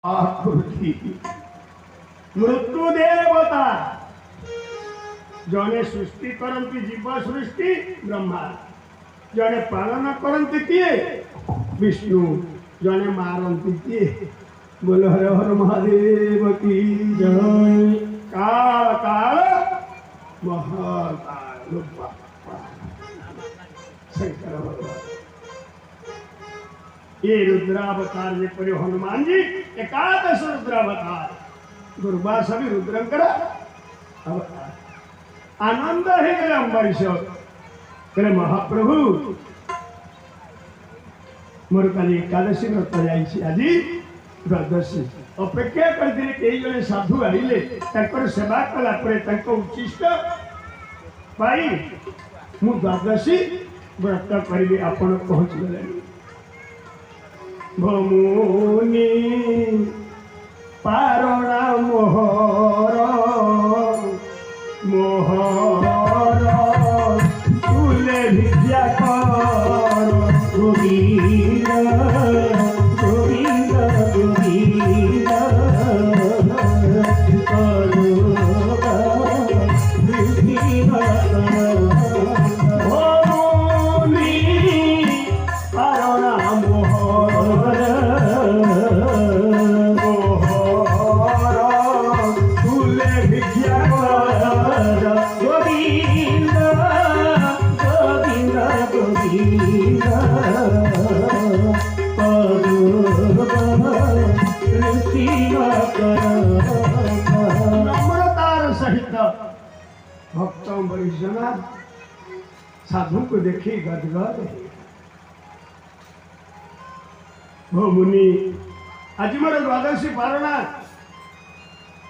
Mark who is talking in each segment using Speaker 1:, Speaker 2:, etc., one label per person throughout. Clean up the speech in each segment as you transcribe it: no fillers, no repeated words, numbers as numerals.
Speaker 1: आकृति मृत्यु देवता जने सृष्टि करती जीव सृष्टि ब्रह्मा जने पालन करती किए विष्णु जने मारती किए। बोलो हर हर महादेव की जय। काल काल महाकाल शंकर भगवान ये रुद्रावतार जेपरि हनुमान जी एकादश रुद्रावतार दुर्वासा भी रुद्रंकर अवतार आनंद हे गले अम्बरीश कहले महाप्रभु मोर काली एकादशी व्रत जाइछि आज द्वादशी अपेक्षा करथिले कई जने साधु आइले तकर सेवा कला परे तक उच्चिष्ट पाई मु द्वादशी व्रत करिबे आपण पहुँच गले। भमुनि पारणा मोहर मोहर तुले भिक्षा कर गोविंद गोविंद गोविंद नम्रतार सहित भक्त बरिजना साधु को देखी गदगद भो मुनि आज मोर द्वादशी पारणा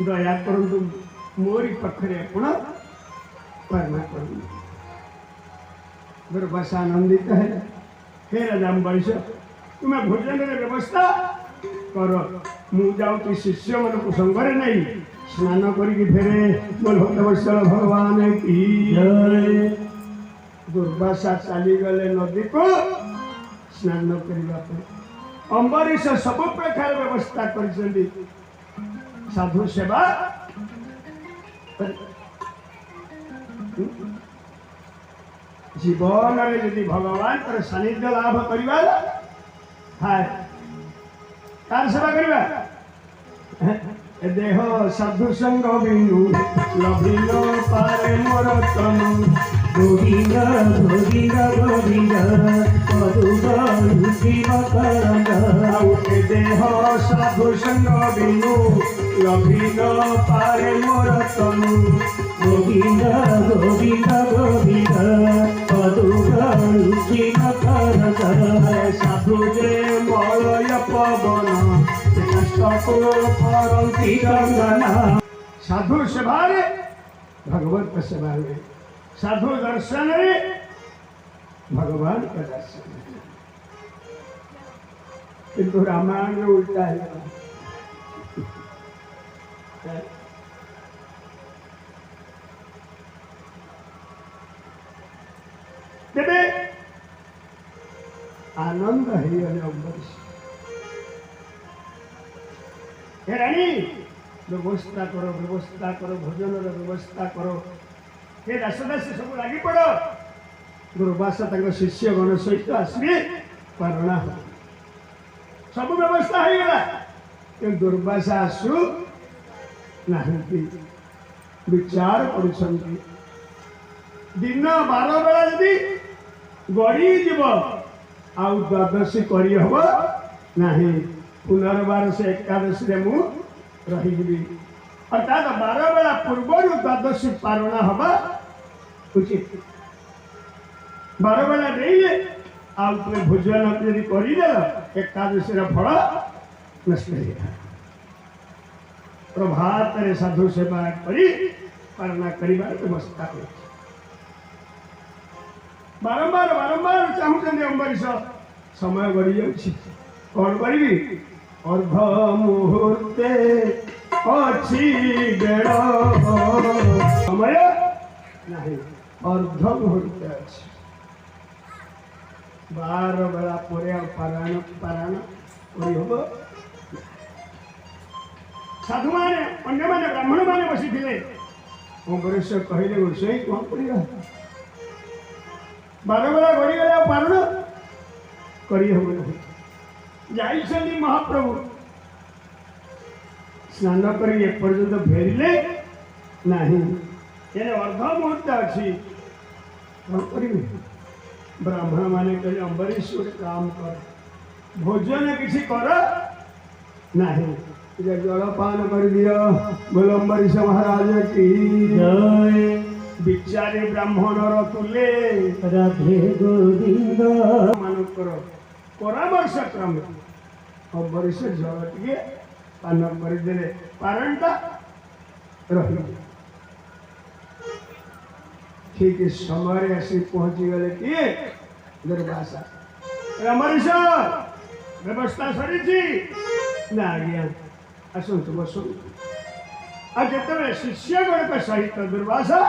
Speaker 1: दया करतु मोरी पखरे आपण पारणा कर दुर्वासा आनंदित है। हे राजा अम्बरीश तुम्हें भोजन व्यवस्था कर मु जाऊँ शिष्य मन को संगरे नहीं स्नान करी फेरे बोल भक्तवत्सल भगवान की जय। दुर्वासा चली गले नदी को स्नान करने अम्बरीश सब प्रकार व्यवस्था कर साधु सेवा जीवन में यदि भगवान तर सानिध्य लाभ करवा तार सेवा करवा देह साधु संग बिनु लभिन पारे मोर तनु गोविंद गोविंद गोविंद देह साधु संग बिनु लभिन पारे मोर तनु गोविंद गोविंद गोविंद साधु जे मलय पवन साधु सेवा भगवत सेवा में साधु दर्शन भगवान का दर्शन किंतु रामायण में उल्टा है। तेरे आनंद है अम्बरीश हे रानी व्यवस्था करो भोजन व्यवस्था करो हे दासदासी सब लगी पड़ दुर्वासा शिष्य गण सहित आसवे पारणा सब व्यवस्था हो गला कि दुर्वासा आसु नाहंती विचार कर दिन 12 बेला यदि गड़ी जीव आउ द्वादशी करी हब नाही पुनर्बार से एकादशी रे मु रही अर्थात 12 बेला पूर्व द्वादशी पारणा हवा उचित 12 बेला नहीं आउ तुम भोजन यदि करदेल एकादशी फल नष्ट हो प्रभात रे साधु सेवा करी पारणा करने व्यवस्था कर बारंबार बारंबार चाहूँ अम्बरीश समय गड़ी जाऊँ कौन करी अर्ध मुहूर्ते अच्छी बेड़ समय नहीं अर्ध मुहूर्ते अच्छी 12 बेला पर पारायण पारायण हम साधु माने अन्य माने ब्राह्मण माने बसी थिले अम्बरीश कहले गोसाई कौन करिया बारबरा गड़ी गले पारण करी हो जाइछली महाप्रभु स्नान करी एपर्यंत फेरिले नहीं ये अर्ध मुहूर्त अच्छी कौन करेंगे ब्राह्मण माने कहले अम्बरीश गोटे काम कर भोजन किसी कर नहीं जलपान कर दियो बोलो अम्बरीश महाराज की जय बिचारी ब्राह्मण तुले राधे गोविंद मानकर परामर्श क्रम अम्बरीश जल टे पान करदे पारणटा रही ठीक समय आसी पहुंची गले किए दुर्वासा अम्बरीश व्यवस्था सरी ना आज्ञा आसतु बस आज जिते शिष्यगण सहित दुर्वासा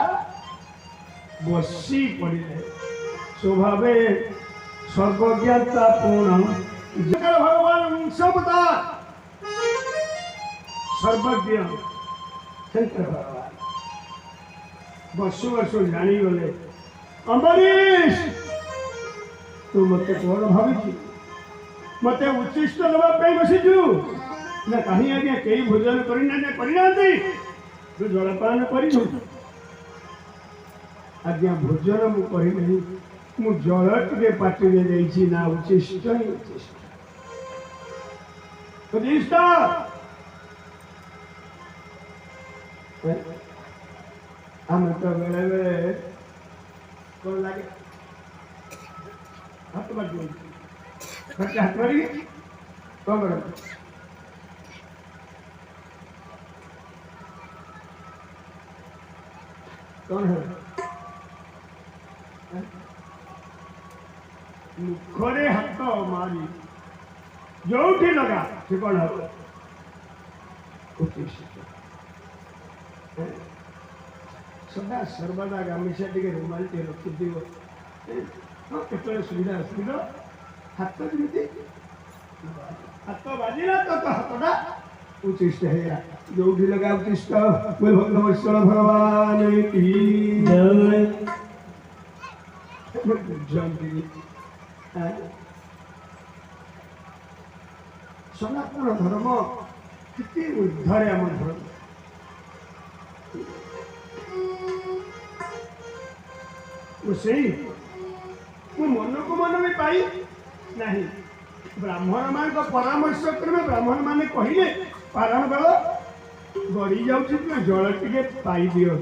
Speaker 1: बसी पड़े स्वभावे सर्वज्ञता पूर्ण भगवान सबता सर्वज्ञ शंकर भगवान बसु बसु जानी गले अम्बरीश तू मत कौन भावी मत उच्चिष्ट दवाई बसीचु ना कहीं आज्ञा कई भोजन करना तू जलपान कर आज्ञा भोजन मु जल टे पाटी में ना उच्चिष्ट ही उच्चिष्ट आम तो बेले बेले कौन लगे हाथ बाटी हाथ मारी कौन कर कौन है मुखरे हाथ मारी जो लगा से कौन है सदा सर्वदा गामिछा टे रुमाल टे रखी हाँ केत सुविधा असुविधा हाथ हाथ बाजिला तो हाथटा उच्चिष्ट है जो लगा उच्चिष्ट बोल भक्तवत्सल भगवान की सनातन धर्म कितनी उद्धारे आम धर्म मन को मन भी पाई नहीं ब्राह्मण मान परामर्श क्रमे ब्राह्मण माने कहले पारण बेल गड़ी जाऊँ जल टे पाई दियो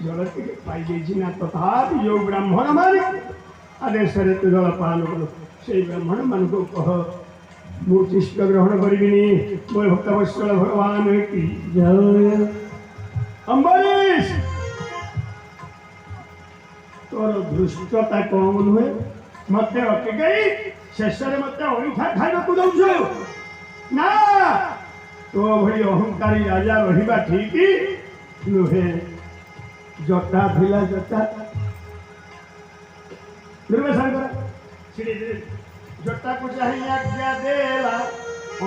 Speaker 1: जल टे पाई ना तथापि जो ब्राह्मण मान आदेश तो जलपान करो से ब्राह्मण मान को कह मुचिष्ट ग्रहण करी मोर भक्तवत्सल भगवान की जय अम्बरीश तोर धृष्टता कम नुहे मत अटकई शेष में मत अईठा खाइबा दौछ ना तो भली अहंकारी राजा रहिबा ठीक नुहे जटा थिला जटा निर्वेशन कर छिड़ी जटा को चाहिए आज्ञा देला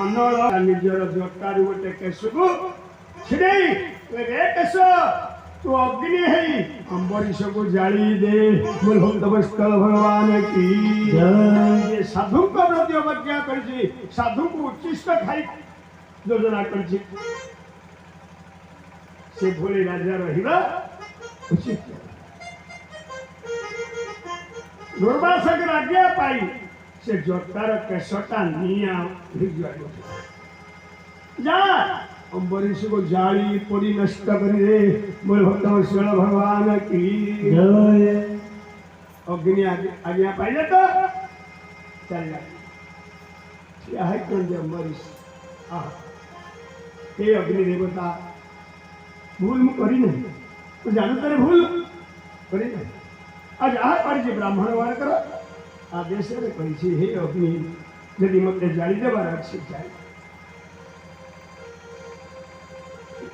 Speaker 1: अनल निजर जटारू गोटे केशको छिड़े रे केश तू अग्नि है अम्बरीश को जाली दे बोल भक्तवत्सल भगवान की ये साधु को प्रति अवज्ञा कर साधु को उच्चिष्ट खाई योजना कर से भोले राजा रहिबा उचित दुर्वासक आज्ञा पाई से जटार केशटा निया जा अम्बरीश को जाली पड़ी नष्ट कर दे बोल भक्तवत्सल भगवान की जय अग्नि आज्ञा पाइले तो चल जा अम्बरीश हे अग्नि देवता भूल मु करी नहीं तो जानो तेरे भूल करी नहीं आज आ पारी ब्राह्मण वार कर आदेश कही हे अग्नि यदि मत जाली देवार अच्छी जाए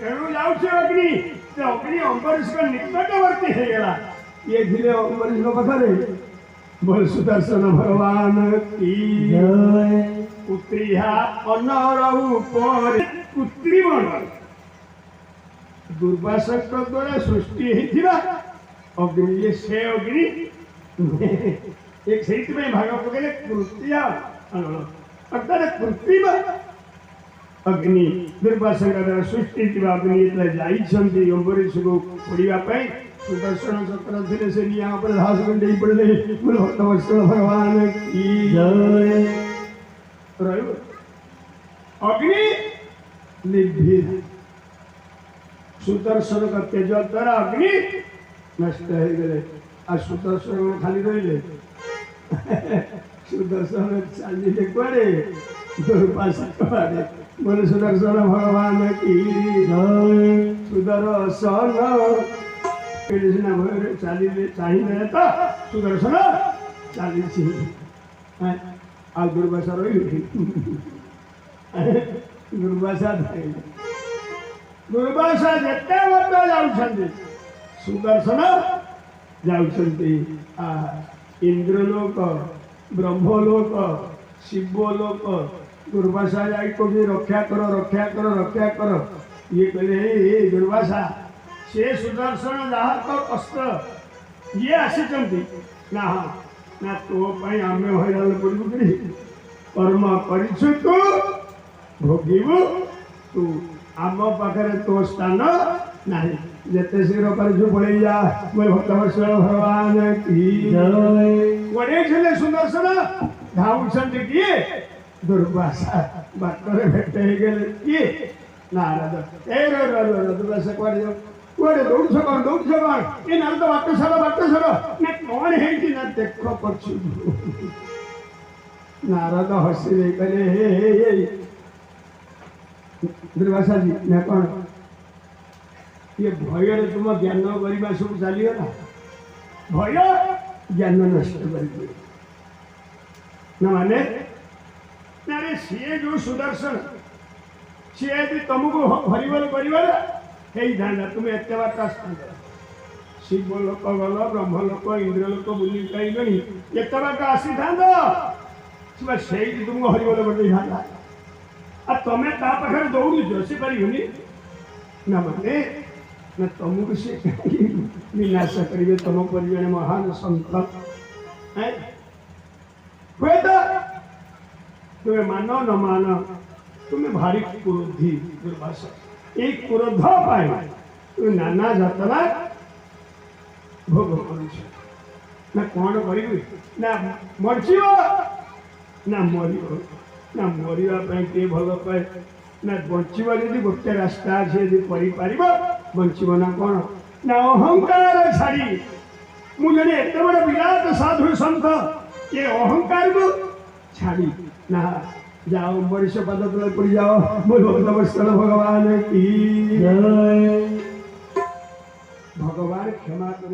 Speaker 1: अग्नि तो अग्नि अम्बरीश का निकटवर्ती है गला ये धीरे अम्बरीश को पता नहीं बोल सुदर्शन भगवान की जय पुत्रिया अनर ऊपर पुत्री मन दुर्वासा द्वारा सृष्टि अग्नि ये से अग्नि एक सही में भागवत कहले कृत्या अर्थात कृत्रिम अग्नि दुर्वासा द्वारा सृष्टि अग्नि जाइछन्ति अम्बरीश को पढ़िया सुदर्शन चक्र थे से यहाँ पर धास गंडे पड़े भक्त वत्सल भगवान की जय। अग्नि निभृत सुदर्शन का तेज द्वारा अग्नि नष्ट हो गए आ सुदर्शन खाली रही सुदर्शन चलिए कड़े दुर्वासा बोले सुदर्शन भगवान की जय। सुदर्शन चलिए चाहिए तो सुदर्शन चली आ दुर्वासा रही दुर्वासा दुर्वासा जिते मत जाऊँ सुदर्शन जाऊँगी इंद्रलोक ब्रह्मलोक शिवलोक दुर्वासा जाई कभी रक्षा कर ये कहले दुर्वासा से सुदर्शन जहाँ तो अस्त्र ये आसी ना ना तो आम हैरान पड़ू कर्म कर भोगू तू आम पाखे तो स्थान ना जिते शीघ्र कर पड़े जा भक्त वत्सल भगवान की जय। सुदर्शन धाऊँ किए दुर्वासा बाटर भेट गले किए नारद ए दुर्वासा कड़े दौड़ कौन ये नारद बाट सर ना कौन है ना देख पछु नारद हसी कहले हे दुर्वासा जी ना कौन ये भय तुम ज्ञान करवा सब चलीगला भय ज्ञान नष्ट कर माने सी जो सुदर्शन सी यदि तुमको हरिबल कर तुम एत बात शिव लोक गल ब्रह्मलोक इंद्रलोक बुली पाइलनि एत बात आसी था से तुमको हरिबल कर आ तमें पाखे दौड़ सी पार ना माने ना तुमको से विनाश करेंगे तुम पर जड़े महान संत हुए तो तुम्हें मानो न मानो तुम्हें भारी क्रोधी दुर्वासा एक क्रोध पाए तुम नाना जातरा भोग कर कौन कर ना मरची ना मरवाई किए भल पाए ना बचवा जी गोटे रास्ता अच्छे बचब ना कौन ना अहंकार छाड़ी मुझे एत बड़ विराट साधु संत ये अहंकार को छाड़ी ना जाओ मरीष पद तले पड़ जाओ बोलो भक्त वत्सल भगवान की जय। भगवान क्षमा कर